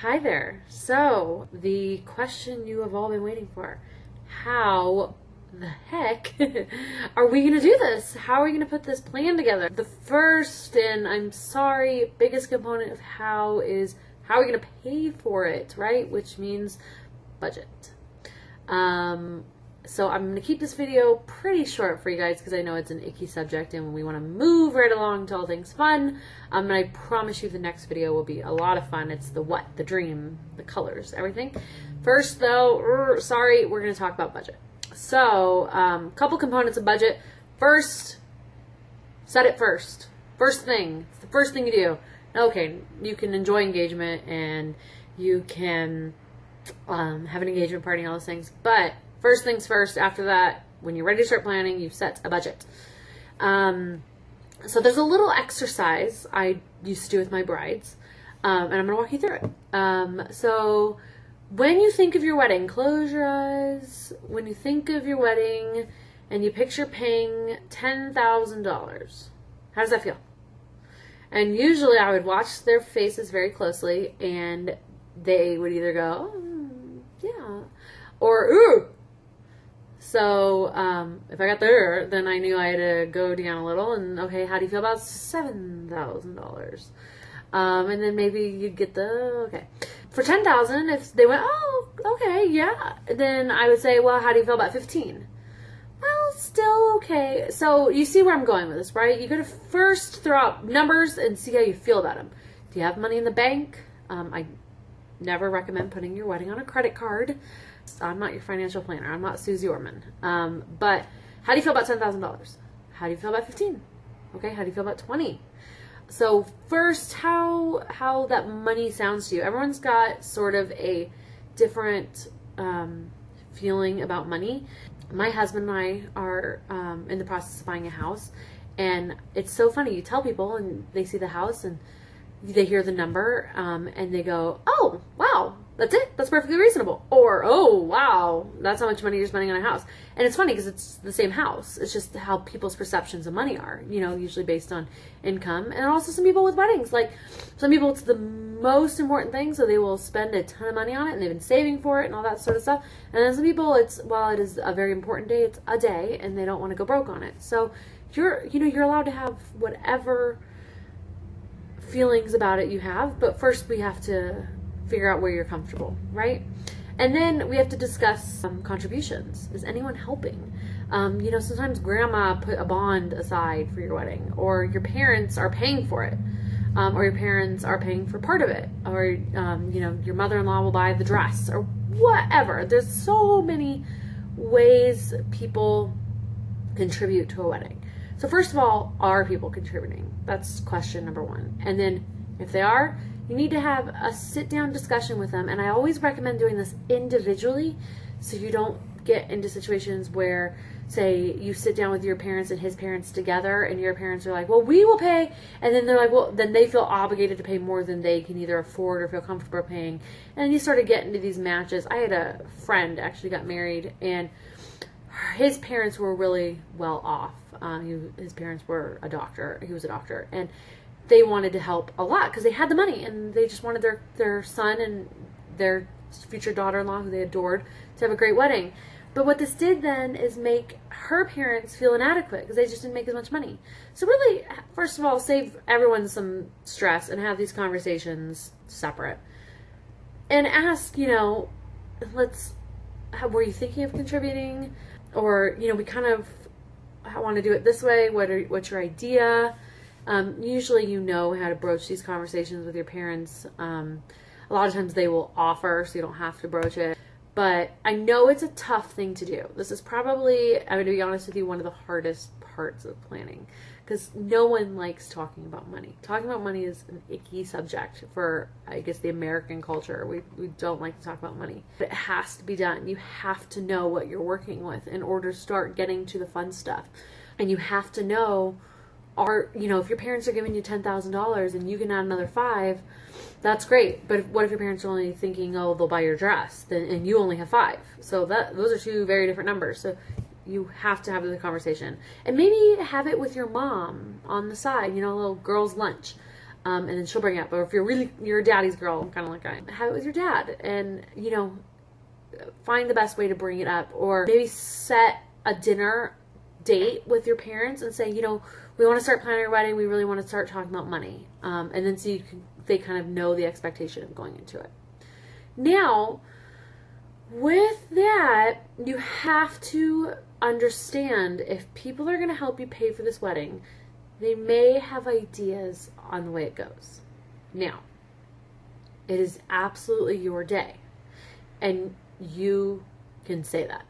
Hi there. So, the question you have all been waiting for. How the heck are we going to do this? How are we going to put this plan together? The first, and I'm sorry, biggest component of how is how are we going to pay for it, right? Which means budget. So I'm going to keep this video pretty short for you guys because I know it's an icky subject and we want to move right along to all things fun. And I promise you the next video will be a lot of fun. It's the what, the dream, the colors, everything. First though, sorry, we're going to talk about budget. So, couple components of budget. First, set it first. First thing. It's the first thing you do. Okay, you can enjoy engagement and you can have an engagement party and all those things, but first things first, after that, when you're ready to start planning, you set a budget. So there's a little exercise I used to do with my brides, and I'm going to walk you through it. So when you think of your wedding, close your eyes. When you think of your wedding and you picture paying $10,000, how does that feel? And usually I would watch their faces very closely, and they would either go, yeah, or ooh. So if I got there, then I knew I had to go down a little and, okay, how do you feel about $7,000? And then maybe you'd get okay. For $10,000, if they went, oh, okay, yeah, then I would say, well, how do you feel about 15? Well, still okay. So you see where I'm going with this, right? You got to first throw out numbers and see how you feel about them. Do you have money in the bank? I never recommend putting your wedding on a credit card. I'm not your financial planner. I'm not Susie Orman. But how do you feel about $10,000? How do you feel about 15? Okay, how do you feel about 20? So first, how that money sounds to you. Everyone's got sort of a different feeling about money. My husband and I are in the process of buying a house, and it's so funny. You tell people, and they see the house, and they hear the number, and they go, oh, wow, that's it? That's perfectly reasonable. Or, oh, wow, that's how much money you're spending on a house. And it's funny because it's the same house. It's just how people's perceptions of money are, usually based on income. And also some people with weddings. Like, some people, it's the most important thing, so they will spend a ton of money on it, and they've been saving for it and all that sort of stuff. And then some people, while it is a very important day, it's a day, and they don't want to go broke on it. So you're allowed to have whatever feelings about it you have, but first we have to figure out where you're comfortable, right? And then we have to discuss contributions. Is anyone helping? Sometimes grandma put a bond aside for your wedding, or your parents are paying for it, or your parents are paying for part of it, or your mother-in-law will buy the dress, or whatever. There's so many ways people contribute to a wedding. So first of all, are people contributing? That's question number one. And then if they are, you need to have a sit-down discussion with them. And I always recommend doing this individually so you don't get into situations where, say, you sit down with your parents and his parents together and your parents are like, well, we will pay. And then they're like, well, then they feel obligated to pay more than they can either afford or feel comfortable paying. And you sort of get into these matches. I had a friend actually got married, and his parents were really well off. His parents were a doctor. He was a doctor. And they wanted to help a lot because they had the money, and they just wanted their son and their future daughter-in-law, who they adored, to have a great wedding. But what this did then is make her parents feel inadequate because they just didn't make as much money. So really, first of all, save everyone some stress and have these conversations separate. And ask, were you thinking of contributing? Or, we kind of want to do it this way. What's your idea? Usually you know how to broach these conversations with your parents. A lot of times they will offer, so you don't have to broach it. But I know it's a tough thing to do. This is probably, I'm going to be honest with you, one of the hardest parts of planning. Because no one likes talking about money. Talking about money is an icky subject for, I guess, the American culture. We don't like to talk about money. But it has to be done. You have to know what you're working with in order to start getting to the fun stuff. And you have to know, if your parents are giving you $10,000 and you can add another $5,000, that's great. But what if your parents are only thinking, oh, they'll buy your dress, and you only have $5,000? So those are two very different numbers. So you have to have the conversation. And maybe have it with your mom on the side, a little girl's lunch. And then she'll bring it up. Or if you're a daddy's girl, kind of like I am, have it with your dad, and find the best way to bring it up. Or maybe set a dinner date with your parents and say, we want to start planning our wedding. We really want to start talking about money. And then so they kind of know the expectation of going into it. Now, with that, you have to understand if people are going to help you pay for this wedding, they may have ideas on the way it goes. Now, it is absolutely your day, and you can say that.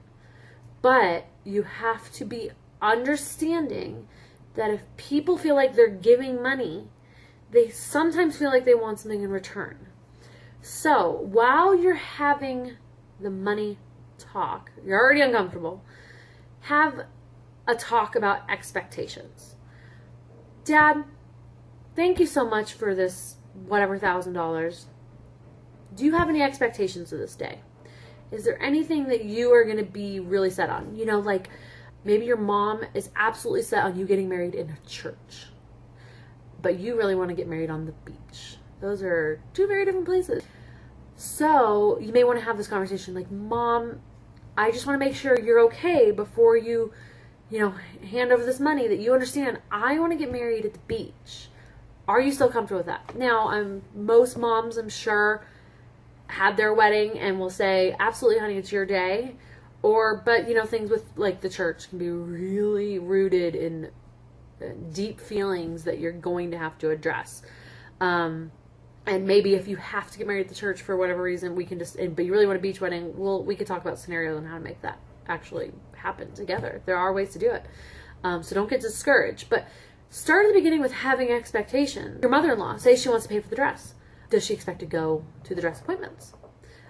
But you have to be understanding that if people feel like they're giving money, they sometimes feel like they want something in return. So while you're having the money talk, you're already uncomfortable, have a talk about expectations. Dad, thank you so much for this whatever $1,000. Do you have any expectations of this day? Is there anything that you are going to be really set on? Like maybe your mom is absolutely set on you getting married in a church, but you really want to get married on the beach. Those are two very different places. So you may want to have this conversation like, Mom, I just want to make sure you're okay before you hand over this money, that you understand I want to get married at the beach. Are you still comfortable with that? Now, most moms, I'm sure, had their wedding and will say, absolutely, honey, it's your day. But things with like the church can be really rooted in deep feelings that you're going to have to address. And maybe if you have to get married at the church for whatever reason, but you really want a beach wedding, we could talk about scenarios on how to make that actually happen together. There are ways to do it. So don't get discouraged. But start at the beginning with having expectations. Your mother-in-law, say she wants to pay for the dress. Does she expect to go to the dress appointments?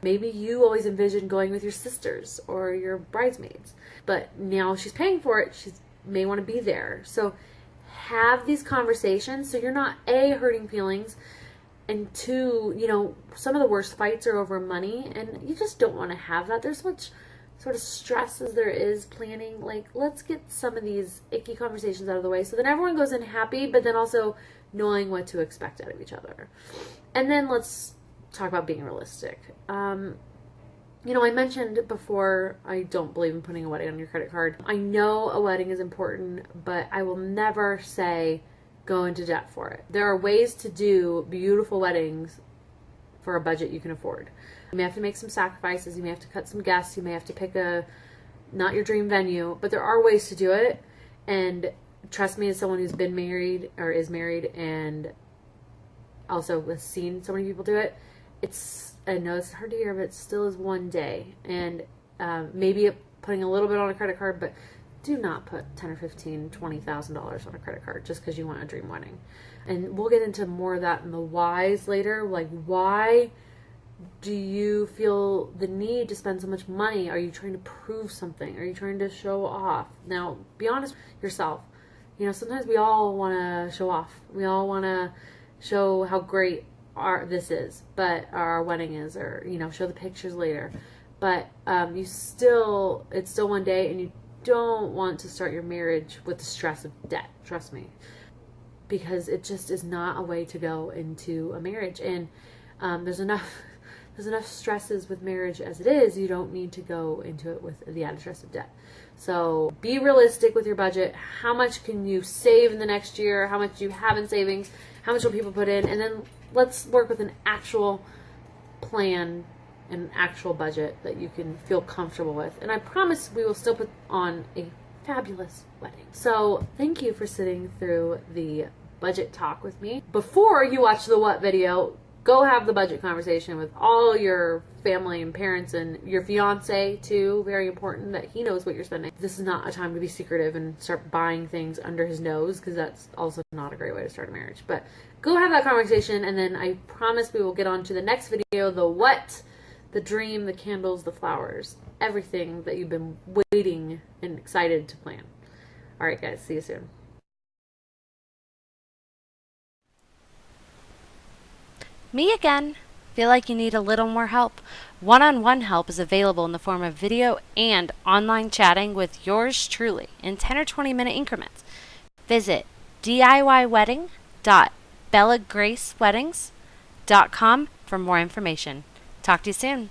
Maybe you always envision going with your sisters or your bridesmaids, but now she's paying for it. She may want to be there. So have these conversations so you're not A, hurting feelings, and 2, some of the worst fights are over money, and you just don't want to have that. There's so much sort of stress as there is planning. Like, let's get some of these icky conversations out of the way so then everyone goes in happy, but then also knowing what to expect out of each other. And then let's talk about being realistic. I mentioned before, I don't believe in putting a wedding on your credit card. I know a wedding is important, but I will never say go into debt for it. There are ways to do beautiful weddings for a budget you can afford. You may have to make some sacrifices. You may have to cut some guests. You may have to pick not your dream venue, but there are ways to do it. And trust me, as someone who's been married or is married and also has seen so many people do it, I know it's hard to hear, but it still is one day. And maybe putting a little bit on a credit card, but do not put $10,000 or $15,000, $20,000 on a credit card just because you want a dream wedding. And we'll get into more of that in the whys later. Like, why do you feel the need to spend so much money? Are you trying to prove something? Are you trying to show off? Now, be honest with yourself. Sometimes we all want to show off. We all want to show how great our wedding is, or show the pictures later. But it's still one day, and you don't want to start your marriage with the stress of debt. Trust me, because it just is not a way to go into a marriage. And there's enough stresses with marriage as it is. You don't need to go into it with the added stress of debt. So be realistic with your budget. How much can you save in the next year? How much do you have in savings? How much will people put in? And then let's work with an actual plan and an actual budget that you can feel comfortable with. And I promise we will still put on a fabulous wedding. So thank you for sitting through the budget talk with me. Before you watch the what video, go have the budget conversation with all your family and parents and your fiance too. Very important that he knows what you're spending. This is not a time to be secretive and start buying things under his nose, because that's also not a great way to start a marriage. But go have that conversation, and then I promise we will get on to the next video, the what, the dream, the candles, the flowers, everything that you've been waiting and excited to plan. All right, guys, see you soon. Me again. Feel like you need a little more help? One-on-one help is available in the form of video and online chatting with yours truly in 10 or 20 minute increments. Visit DIYwedding.com bellagraceweddings.com for more information. Talk to you soon.